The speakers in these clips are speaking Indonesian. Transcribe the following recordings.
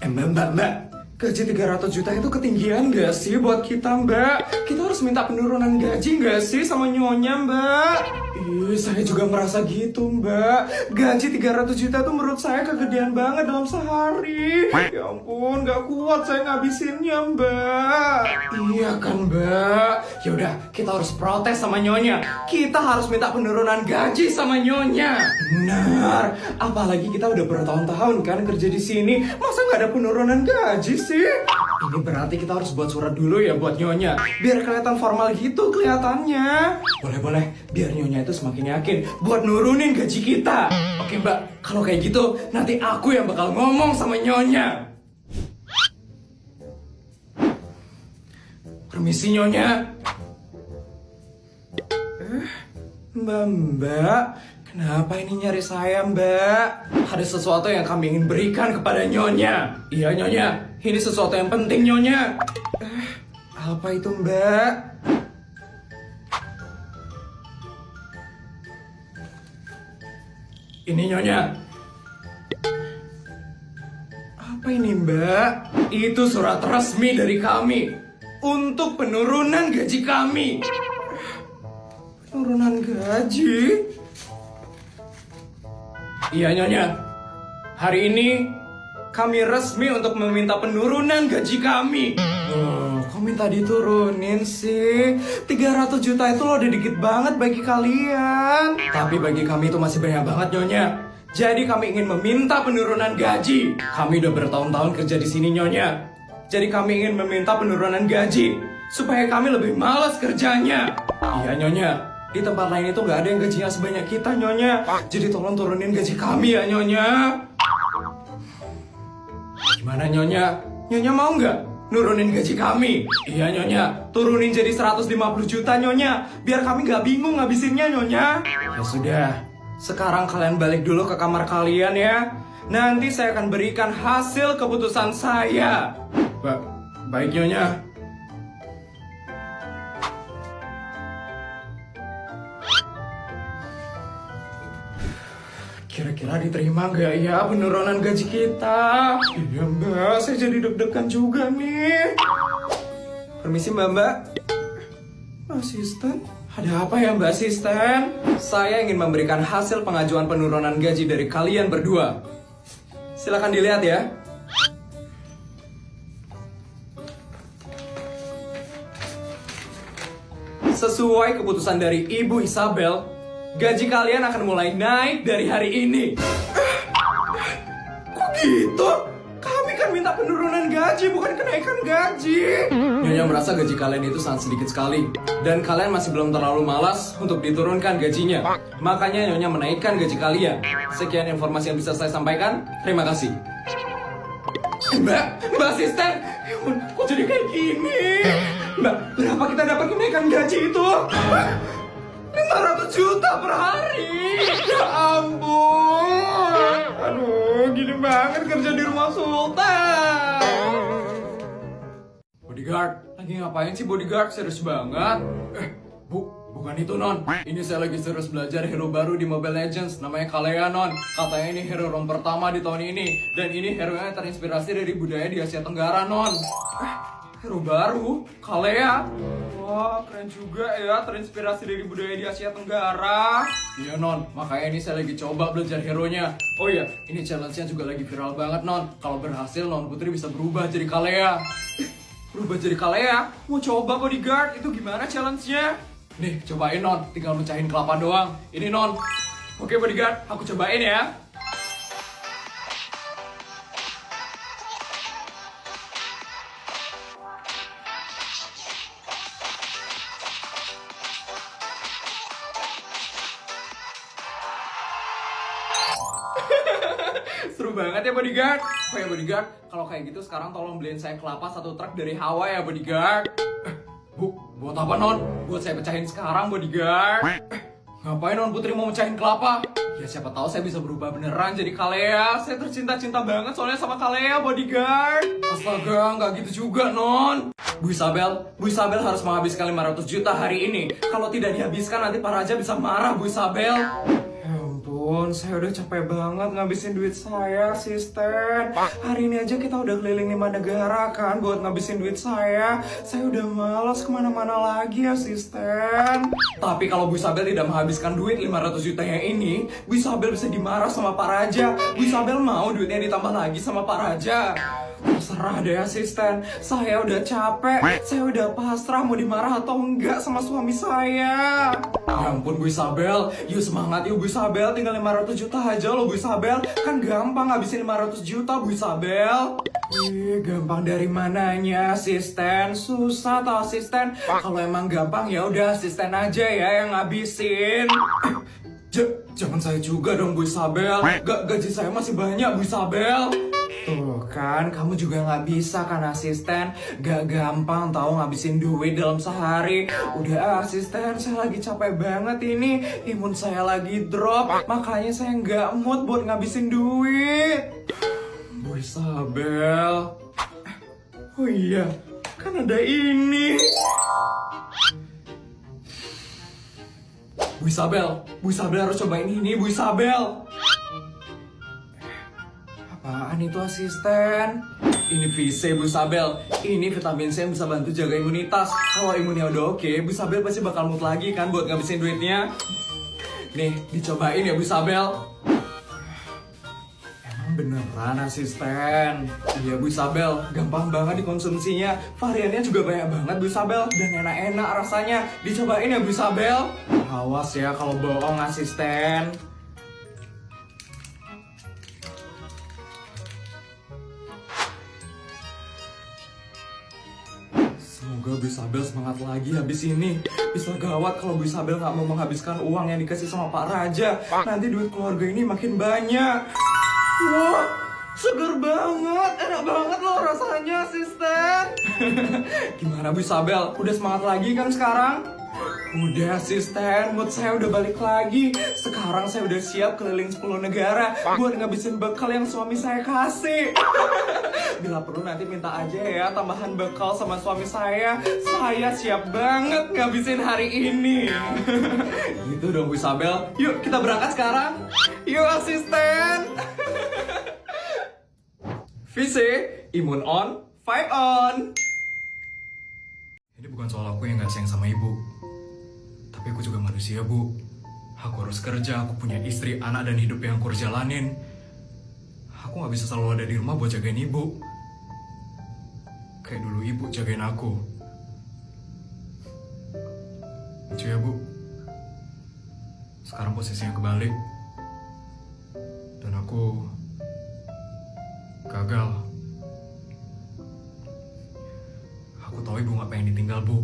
Mbak, gaji 300 juta itu ketinggian gak sih buat kita, Mbak? Kita harus minta penurunan gaji gak sih sama Nyonya, Mbak? Ih, saya juga merasa gitu, Mbak. Gaji 300 juta itu menurut saya kegedean banget dalam sehari. Ya ampun, gak kuat saya ngabisinnya, Mbak. Iya kan, Mbak? Yaudah, kita harus protes sama Nyonya. Kita harus minta penurunan gaji sama Nyonya. Benar, apalagi kita udah bertahun-tahun kan kerja di sini. Masa nggak ada penurunan gaji sih? Ini berarti kita harus buat surat dulu ya buat Nyonya. Biar kelihatan formal gitu kelihatannya. Boleh, biar Nyonya itu semakin yakin buat nurunin gaji kita. Oke Mbak, kalau kayak gitu nanti aku yang bakal ngomong sama Nyonya. Permisi Nyonya. Mbak, kenapa ini nyari saya, Mbak? Ada sesuatu yang kami ingin berikan kepada Nyonya. Iya, Nyonya. Ini sesuatu yang penting, Nyonya. Apa itu, Mbak? Ini, Nyonya. Apa ini, Mbak? Itu surat resmi dari kami untuk penurunan gaji kami. Penurunan gaji? Iya Nyonya, hari ini kami resmi untuk meminta penurunan gaji kami. Kok minta diturunin sih? 300 juta itu loh udah dikit banget bagi kalian. Tapi bagi kami itu masih banyak banget Nyonya. Jadi kami ingin meminta penurunan gaji. Kami udah bertahun-tahun kerja di sini Nyonya. Jadi kami ingin meminta penurunan gaji supaya kami lebih malas kerjanya. Iya Nyonya. Di tempat lain itu nggak ada yang gajinya sebanyak kita, Nyonya. Jadi tolong turunin gaji kami ya, Nyonya. Gimana, Nyonya? Nyonya mau nggak nurunin gaji kami? Iya, Nyonya. Turunin jadi 150 juta, Nyonya. Biar kami nggak bingung ngabisinnya, Nyonya. Ya sudah. Sekarang kalian balik dulu ke kamar kalian ya. Nanti saya akan berikan hasil keputusan saya. Baik, Nyonya. Kira-kira diterima nggak ya penurunan gaji kita? Iya Mbak, saya jadi deg-degan juga nih. Permisi Mbak. Asisten? Ada apa ya Mbak Asisten? Saya ingin memberikan hasil pengajuan penurunan gaji dari kalian berdua. Silakan dilihat ya. Sesuai keputusan dari Ibu Isabel, gaji kalian akan mulai naik dari hari ini. Kok gitu? Kami kan minta penurunan gaji, bukan kenaikan gaji. Nyonya merasa gaji kalian itu sangat sedikit sekali. Dan kalian masih belum terlalu malas untuk diturunkan gajinya. Makanya Nyonya menaikkan gaji kalian. Sekian informasi yang bisa saya sampaikan. Terima kasih. Mbak Asisten, kok jadi kayak gini? Mbak, berapa kita dapat kenaikan gaji itu? 500 juta per hari. Ya ampun. Aduh, gini banget kerja di rumah Sultan. Bodyguard, lagi ngapain sih bodyguard? Serius banget. Bukan itu non. Ini saya lagi serius belajar hero baru di Mobile Legends. Namanya Kalea non. Katanya ini hero ROM pertama di tahun ini. Dan ini hero-nya terinspirasi dari budaya di Asia Tenggara non. Hero baru? Kalea? Wah, keren juga ya, terinspirasi dari budaya di Asia Tenggara. Iya non, makanya ini saya lagi coba belajar hero-nya. Oh iya, ini challenge-nya juga lagi viral banget non. Kalau berhasil, non Putri bisa berubah jadi Kalea. Berubah jadi Kalea? Mau coba bodyguard? Itu gimana challenge-nya? Nih, cobain non, tinggal mecahin kelapa doang. Ini non. Oke bodyguard, aku cobain ya. Seru banget ya bodyguard. Oh ya bodyguard, kalau kayak gitu sekarang tolong beliin saya kelapa 1 truk dari Hawaii ya bodyguard. Buat apa non? Buat saya pecahin sekarang bodyguard. Ngapain non Putri mau mecahin kelapa? Ya siapa tahu saya bisa berubah beneran jadi Kalea. Saya tercinta-cinta banget soalnya sama Kalea bodyguard. Astaga, nggak gitu juga non. Bu Isabel harus menghabiskan 500 juta hari ini. Kalau tidak dihabiskan nanti Pak Raja bisa marah Bu Isabel. Ya ampun. ampun, saya udah capek banget ngabisin duit saya, asisten. Hari ini aja kita udah keliling 5 negara kan buat ngabisin duit saya. Saya udah malas kemana-mana lagi, asisten. Tapi kalau Bu Isabel tidak menghabiskan duit 500 jutanya ini, Bu Isabel bisa dimarah sama Pak Raja. Bu Isabel mau duitnya ditambah lagi sama Pak Raja. Terserah deh, asisten. Saya udah capek. Saya udah pasrah mau dimarah atau enggak sama suami saya. Ya ampun Bu Isabel, yuk semangat yuk Bu Isabel. Tinggal 500 juta aja loh Bu Isabel. Kan gampang ngabisin 500 juta Bu Isabel. Gampang dari mananya, asisten? Susah tau, asisten. Kalau emang gampang ya udah asisten aja ya yang ngabisin. Jangan saya juga dong Bu Isabel. Gaji saya masih banyak Bu Isabel. Tuh kan, kamu juga nggak bisa kan, asisten? Gak gampang tahu ngabisin duit dalam sehari. Udah, asisten, saya lagi capek banget ini. Imun saya lagi drop, makanya saya nggak mood buat ngabisin duit. Bu Isabel. Oh iya, kan ada ini. Bu Isabel harus cobain ini, Bu Isabel. Apaan itu, asisten? Ini VC Bu Isabel. Ini vitamin C yang bisa bantu jaga imunitas. Kalau imunnya udah oke, Bu Isabel pasti bakal mood lagi kan buat ngabisin duitnya. Nih, dicobain ya Bu Isabel. Emang beneran, asisten? Iya Bu Isabel, gampang banget dikonsumsinya. Variannya juga banyak banget Bu Isabel. Dan enak-enak rasanya. Dicobain ya Bu Isabel. Awas ya kalau bohong, asisten. Semoga Bu Isabel semangat lagi habis ini. Bisa gawat kalau Bu Isabel nggak mau menghabiskan uang yang dikasih sama Pak Raja. Nanti duit keluarga ini makin banyak. Wah, seger banget. Enak banget loh rasanya, asisten. Gimana Bu Isabel? Udah semangat lagi kan sekarang? Udah, asisten, mood saya udah balik lagi. Sekarang saya udah siap keliling 10 negara buat ngabisin bekal yang suami saya kasih. Bila perlu nanti minta aja ya tambahan bekal sama suami saya. Saya siap banget ngabisin hari ini. Gitu dong Bu Isabel. Yuk kita berangkat sekarang. Yuk asisten. VC, imun on, vibe on. Ini bukan soal aku yang gak sayang sama ibu. Tapi aku juga manusia, Bu. Aku harus kerja, aku punya istri, anak, dan hidup yang aku harus jalanin. Aku gak bisa selalu ada di rumah buat jagain ibu. Kayak dulu ibu jagain aku. Lucu ya, Bu. Sekarang posisinya kebalik. Dan aku gagal. Aku tahu ibu gak pengen ditinggal, Bu.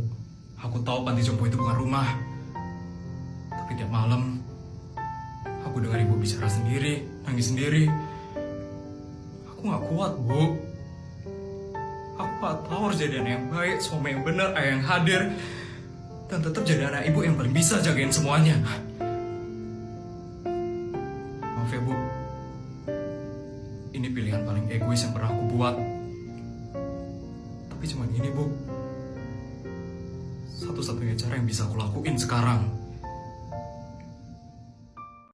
Aku tahu panti jompo itu bukan rumah. Tapi tiap malam, aku dengar ibu bicara sendiri, nangis sendiri. Aku gak kuat, Bu. Aku gak tahu harus jadi anak yang baik, suami yang benar, ayah yang hadir. Dan tetap jadi anak ibu yang paling bisa jagain semuanya. Maaf ya, Bu. Ini pilihan paling egois yang pernah aku buat. Tapi cuma ini, Bu. Satu-satunya cara yang bisa aku lakuin sekarang.